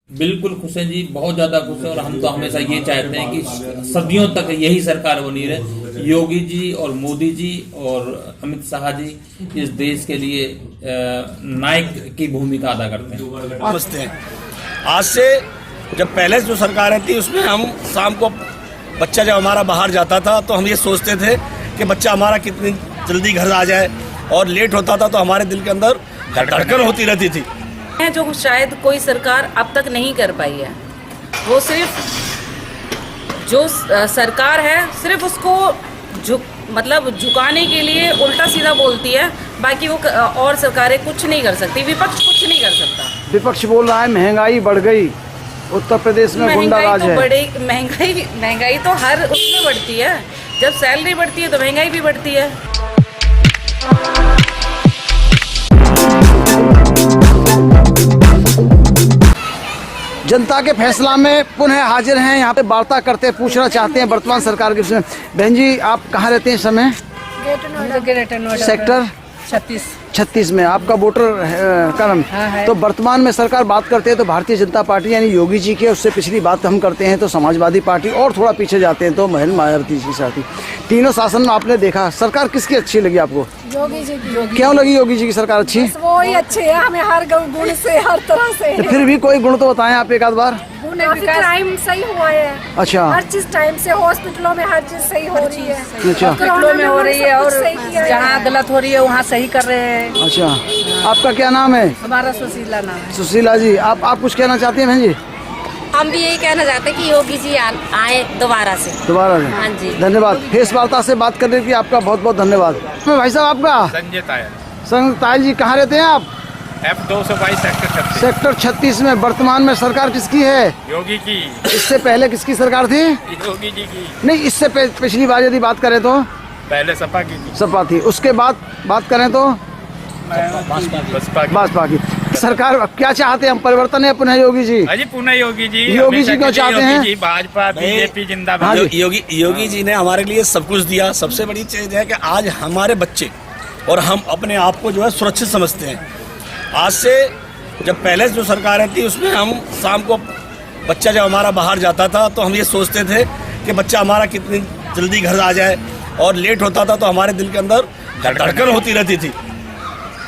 बिल्कुल खुश हैं जी, बहुत ज्यादा खुश हैं। और हम तो हमेशा ये चाहते हैं कि सदियों तक यही सरकार बनी रहे। योगी जी और मोदी जी और अमित शाह जी इस देश के लिए नायक की भूमिका अदा करते हैं। समझते हैं आज से जब पहले जो सरकारें थी उसमें हम शाम को बच्चा जब हमारा बाहर जाता था तो हम ये सोचते थे कि बच्चा हमारा कितनी जल्दी घर आ जाए, और लेट होता था तो हमारे दिल के अंदर धड़कन होती रहती थी। जो शायद कोई सरकार अब तक नहीं कर पाई है, वो सिर्फ जो सरकार है सिर्फ उसको झुकाने के लिए उल्टा सीधा बोलती है, बाकी वो और सरकारें कुछ नहीं कर सकती, विपक्ष कुछ नहीं कर सकता। विपक्ष बोल रहा है महंगाई बढ़ गई, उत्तर प्रदेश में गुंडा राज है। महंगाई तो हर उसमें बढ़ती है, जब सैलरी बढ़ती है तो महंगाई भी बढ़ती है। जनता के फैसला में पुनः हाजिर हैं, यहाँ पे वार्ता करते पूछना चाहते हैं वर्तमान सरकार के विषय में। बहन जी, आप कहाँ रहते हैं इस समय? सेक्टर 36 में आपका वोटर का नाम? तो वर्तमान में सरकार बात करते हैं तो भारतीय जनता पार्टी यानी योगी जी के, उससे पिछली बात हम करते हैं तो समाजवादी पार्टी, और थोड़ा पीछे जाते हैं तो महल मायावती जी साथी। तीनों शासन में आपने देखा, सरकार किसकी अच्छी लगी आपको? योगी जी की। क्यों लगी योगी जी की सरकार अच्छी? वो ही अच्छे है, हमें हर गुण से हर तरह से। तो फिर भी कोई गुण तो बताएं आप एक आध बार। क्राइम सही हुआ है, अच्छा, हर चीज टाइम से, हॉस्पिटलों में हर चीज सही हो रही है। अच्छा, हॉस्पिटलों में हो रही है और जहाँ गलत हो रही है वहाँ सही कर रहे हैं। अच्छा, आपका क्या नाम है? हमारा सुशीला नाम है। सुशीला जी, आप कुछ कहना चाहती हैं बहन जी? हम भी यही कहना चाहते हैं कि योगी जी आए दोबारा से। हाँ जी, धन्यवाद। फेस वार्ता से बात करने की आपका बहुत बहुत धन्यवाद। भाई साहब, आपका? संजय तायल। संजय तायल जी, कहाँ रहते हैं आप? F222 सेक्टर 36 में वर्तमान में सरकार किसकी है? योगी की। इससे पहले किसकी सरकार थी? योगी जी की। नहीं, इससे पिछली बार यदि बात करें तो पहले सपा की थी। सपा थी, उसके बाद बात करें तो भाजपा की सरकार। अब क्या चाहते हैं हम, परिवर्तन है पुनः योगी जी? अजी पुनः योगी जी। योगी जी क्यों चाहते हैं? भाजपा बीजेपी जिंदाबाद। योगी जी ने हमारे लिए सब कुछ दिया। सबसे बड़ी चीज है कि आज हमारे बच्चे और हम अपने आप को जो है सुरक्षित समझते हैं। आज से जब पहले जो सरकारें थी उसमें हम शाम को बच्चा जब हमारा बाहर जाता था तो हम ये सोचते थे कि बच्चा हमारा कितनी जल्दी घर आ जाए, और लेट होता था तो हमारे दिल के अंदर धड़कन होती रहती थी,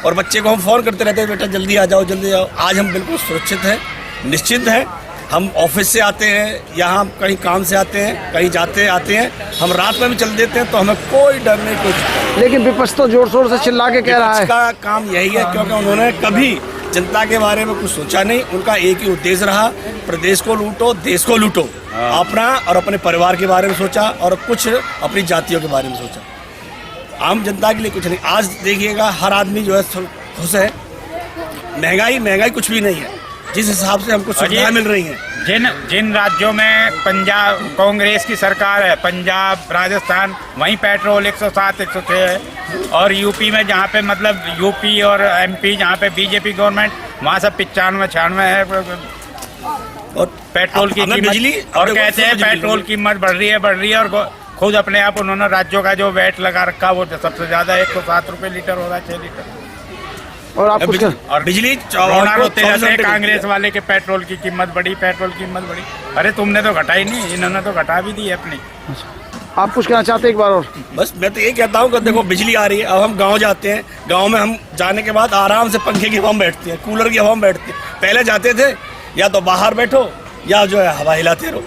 और बच्चे को हम फ़ोन करते रहते थे, बेटा जल्दी आ जाओ जल्दी आओ। आज हम बिल्कुल सुरक्षित हैं, निश्चिंत हैं। हम ऑफिस से आते हैं, यहाँ कहीं काम से आते हैं, कहीं जाते आते हैं, हम रात में भी चल देते हैं तो हमें कोई डर नहीं, कुछ। लेकिन विपक्ष तो जोर शोर से चिल्ला के कह रहा है। का काम यही है, क्योंकि उन्होंने कभी जनता के बारे में कुछ सोचा नहीं। उनका एक ही उद्देश्य रहा, प्रदेश को लूटो, देश को लूटो। अपना और अपने परिवार के बारे में सोचा, और कुछ अपनी जातियों के बारे में सोचा, आम जनता के लिए कुछ नहीं। आज देखिएगा हर आदमी जो है खुश है। महंगाई कुछ भी नहीं है, जिस हिसाब से हमको सुविधाएं मिल रही हैं। जिन राज्यों में पंजाब कांग्रेस की सरकार है, पंजाब, राजस्थान, वहीं पेट्रोल 107, 106 है। और यूपी में जहाँ पे मतलब यूपी और MP जहाँ पे बीजेपी गवर्नमेंट, वहाँ सब 95, 96 है। और पेट्रोल की कीमत, और कहते हैं पेट्रोल की कीमत बढ़ रही है, और खुद अपने आप उन्होंने राज्यों का जो वैट लगा रखा वो सबसे ज्यादा 107 रुपए लीटर हो रहा है, 6 लीटर। और आप कुछ और बिजली होते जैसे कांग्रेस वाले के पेट्रोल की कीमत बढ़ी, अरे तुमने तो घटाई नहीं, इन्होंने तो घटा भी दी है अपनी। आप कुछ कहना चाहते हैं एक बार और? बस मैं तो ये कहता हूँ कि देखो बिजली आ रही है, अब हम गांव जाते हैं, गांव में हम जाने के बाद आराम से पंखे की हवा में बैठते हैं, कूलर की हवा में बैठते हैं। पहले जाते थे या तो बाहर बैठो या जो है हवा हिलाते रहो।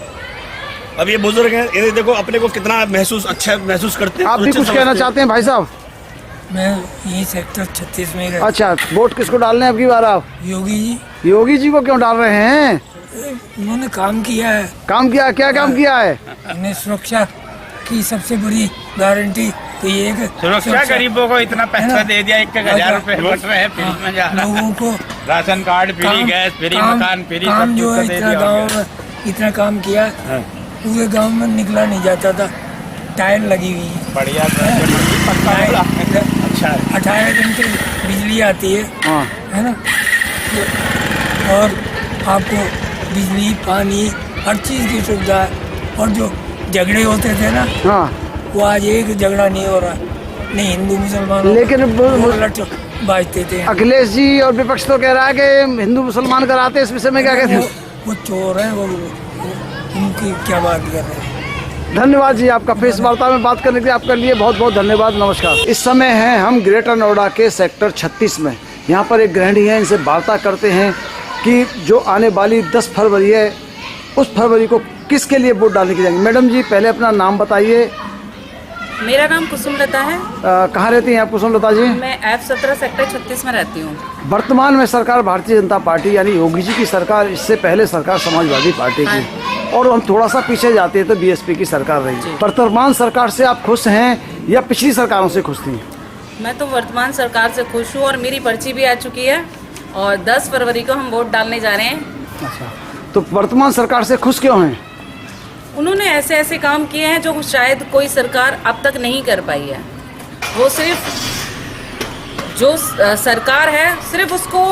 अब ये बुजुर्ग हैं, ये देखो अपने को कितना अच्छा महसूस करते हैं। आप भी कुछ कहना चाहते हैं भाई साहब? मैं यही सेक्टर 36 में। अच्छा, वोट किसको डालने अब की बार आप? योगी जी को क्यों डाल रहे हैं? उन्होंने काम किया है। काम किया? क्या काम किया है? उन्हें सुरक्षा की सबसे बड़ी गारंटी तो ये है, सुरक्षा गरीबों को इतना पैसा दे दिया, 1,000 रुपए बट रहे हैं, फ्री में जा रहा है। लोगों को ration card free, gas free, मकान फ्री, काम जो है इतना गाँव में इतना काम किया, पूरे गाँव में निकला नहीं जाता था। टायर लगी हुई है, बढ़िया। अच्छा, 18 घंटे बिजली आती है, है ना। और आपको बिजली, पानी, हर चीज़ की सुविधा है। और जो झगड़े होते थे ना, वो आज एक झगड़ा नहीं हो रहा, नहीं हिंदू मुसलमान, लेकिन बाजते थे। अखिलेश जी और विपक्ष तो कह रहा है कि हिंदू मुसलमान कराते, इस विषय में क्या कहते हैं? वो चोर हैं, वो उनकी क्या बात कर रहे हैं। धन्यवाद जी, आपका प्रेस वार्ता में बात करने के लिए आपके लिए बहुत बहुत धन्यवाद। नमस्कार। इस समय हैं हम ग्रेटर नोएडा के सेक्टर 36 में। यहाँ पर एक गृहिणी है, इनसे वार्ता करते हैं कि जो आने वाली 10 फरवरी है, उस फरवरी को किसके लिए वोट डालने की जाएंगे। मैडम जी, पहले अपना नाम बताइए। मेरा नाम कुसुमलता है। कहाँ रहती हैं आप कुसुमलता जी? मैं F17 सेक्टर 36 में रहती हूँ। वर्तमान में सरकार भारतीय जनता पार्टी यानी योगी जी की सरकार, इससे पहले सरकार समाजवादी पार्टी की, और हम थोड़ा सा पीछे जाते हैं तो बीएसपी की सरकार रही। वर्तमान सरकार से आप खुश हैं या पिछली सरकारों से खुश थी? मैं तो वर्तमान सरकार से खुश हूँ और मेरी पर्ची भी आ चुकी है और 10 फरवरी को हम वोट डालने जा रहे हैं। अच्छा, तो वर्तमान सरकार से खुश क्यों हैं? उन्होंने ऐसे ऐसे काम किए हैं जो शायद कोई सरकार अब तक नहीं कर पाई है। वो सिर्फ जो सरकार है सिर्फ उसको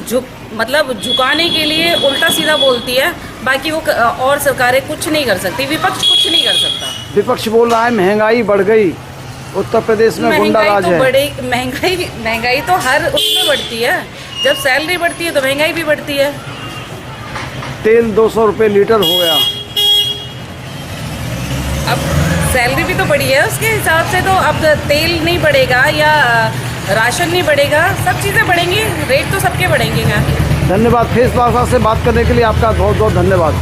झुकाने के लिए उल्टा सीधा बोलती है, बाकी वो और सरकारें कुछ नहीं कर सकती, विपक्ष कुछ नहीं कर सकता। विपक्ष बोल रहा है महंगाई बढ़ गई, उत्तर प्रदेश में गुंडा राज है। महंगाई तो हर उसमें बढ़ती है, जब सैलरी बढ़ती है तो महंगाई भी बढ़ती है। तेल 200 रुपये लीटर हो गया। अब सैलरी भी तो बढ़ी है, उसके हिसाब से तो अब तेल नहीं बढ़ेगा या राशन नहीं बढ़ेगा, सब चीज़ें बढ़ेंगी, रेट तो सबके बढ़ेंगे। धन्यवाद। फेस भाषा से बात करने के लिए आपका बहुत बहुत धन्यवाद।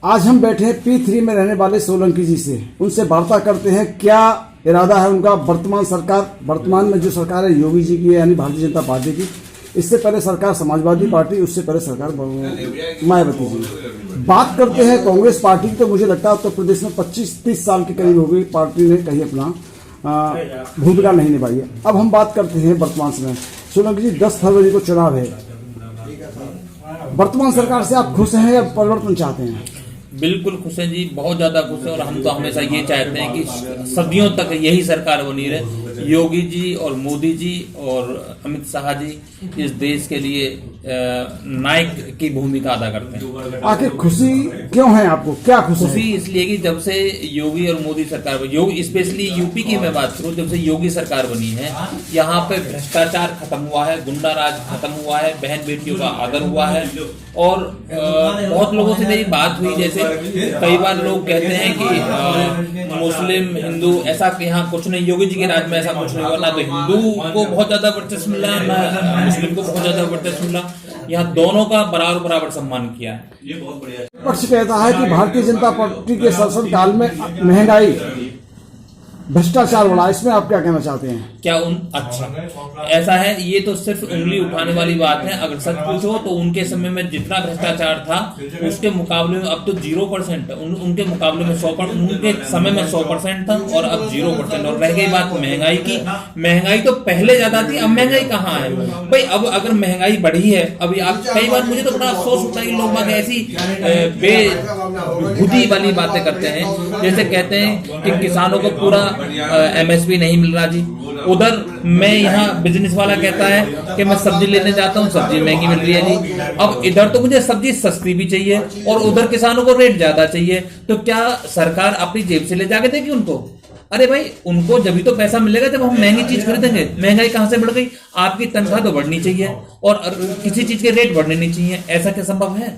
आज हम बैठे हैं P3 में रहने वाले सोलंकी जी से, उनसे वार्ता करते हैं क्या इरादा है उनका। वर्तमान में जो सरकार है योगी जी की यानी भारतीय जनता पार्टी की, इससे पहले सरकार समाजवादी पार्टी, उससे पहले सरकार मायावती जी। बात करते हैं कांग्रेस पार्टी की, तो मुझे लगता है उत्तर प्रदेश में 25-30 साल के करीब हो गई पार्टी ने कहीं अपना भूमिका नहीं निभाई है। अब हम बात करते हैं वर्तमान समय। सोलंकी जी, 10 फरवरी को चुनाव है, वर्तमान सरकार से आप खुश हैं या परिवर्तन चाहते हैं? बिल्कुल खुश हैं जी, बहुत ज़्यादा खुश हैं। और हम तो हमेशा ये चाहते हैं कि सदियों तक यही सरकार बनी रहे। योगी जी और मोदी जी और अमित शाह जी इस देश के लिए नायक की भूमिका अदा करते हैं। आखिर खुशी क्यों है आपको, क्या खुशी? इसलिए कि जब से योगी और मोदी सरकार, योगी स्पेशली यूपी की मैं बात करूं, जब से योगी सरकार बनी है, यहाँ पे भ्रष्टाचार खत्म हुआ है, गुंडा राज खत्म हुआ है, बहन बेटियों का आदर हुआ है। और बहुत लोगों से मेरी बात हुई, जैसे कई बार लोग कहते हैं कि मुस्लिम हिंदू ऐसा यहाँ कुछ नहीं, योगी जी के राज में ऐसा कुछ नहीं हुआ। ना तो हिंदू को बहुत ज्यादा वर्चस्व मिला, ना मुस्लिम को बहुत ज्यादा वर्चस्व मिला, यहाँ दोनों का बराबर सम्मान किया है। ये बहुत बढ़िया। पक्ष कहता है कि भारतीय जनता पार्टी के शासन काल में महंगाई, भ्रष्टाचार बढ़ा, इसमें आप क्या कहना चाहते हैं? अच्छा, ऐसा है, ये तो सिर्फ उंगली उठाने वाली बात है। अगर सच पूछो तो उनके समय में जितना भ्रष्टाचार था उसके मुकाबले में अब तो 0%, उनके मुकाबले में 100%, उनके समय में 100% था और अब 0%। और रह गई बात महंगाई की, महंगाई तो पहले ज्यादा थी, अब महंगाई कहाँ है भाई? अब अगर महंगाई बढ़ी है, अभी आप कई बार मुझे तो बड़ा अफसोस होता है कि लोग ऐसी बेबुद्धि वाली बातें करते हैं, जैसे कहते हैं कि किसानों को पूरा MSP नहीं मिल रहा जी। उधर मैं यहाँ बिजनेस वाला कहता है कि मैं सब्जी लेने जाता हूँ, सब्जी महंगी मिल रही है जी। अब इधर तो मुझे सब्जी सस्ती भी चाहिए और उधर किसानों को रेट ज्यादा चाहिए, तो क्या सरकार अपनी जेब से ले जाके देगी उनको? अरे भाई, उनको जब भी तो पैसा मिलेगा जब हम महंगी चीज खरीदेंगे। महंगाई कहाँ से बढ़ गई? आपकी तनख्वाह तो बढ़नी चाहिए और किसी चीज के रेट बढ़ने नहीं चाहिए, ऐसा क्या संभव है?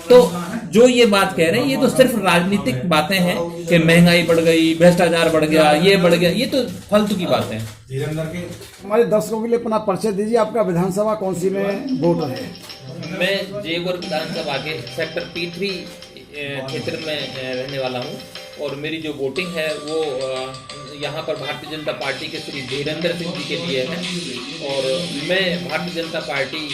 तो जो ये बात कह रहे हैं ये तो सिर्फ राजनीतिक बातें हैं कि महंगाई बढ़ गई, भ्रष्टाचार बढ़ गया, ये बढ़ गया, ये तो फालतू की बात है। हमारे दर्शकों के लिए अपना परिचय दीजिए। आपका विधानसभा कौन सी में वोट है? मैं जयपुर विधानसभा के सेक्टर P3 क्षेत्र में रहने वाला हूँ और मेरी जो वोटिंग है वो यहाँ पर भारतीय जनता पार्टी के श्री धीरेन्द्र सिंह जी के लिए है और मैं भारतीय जनता पार्टी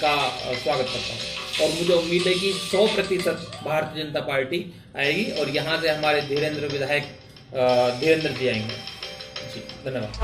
का स्वागत करता हूँ और मुझे उम्मीद है कि 100% भारतीय जनता पार्टी आएगी और यहाँ से हमारे धीरेन्द्र विधायक धीरेन्द्र जी आएंगे। जी, धन्यवाद।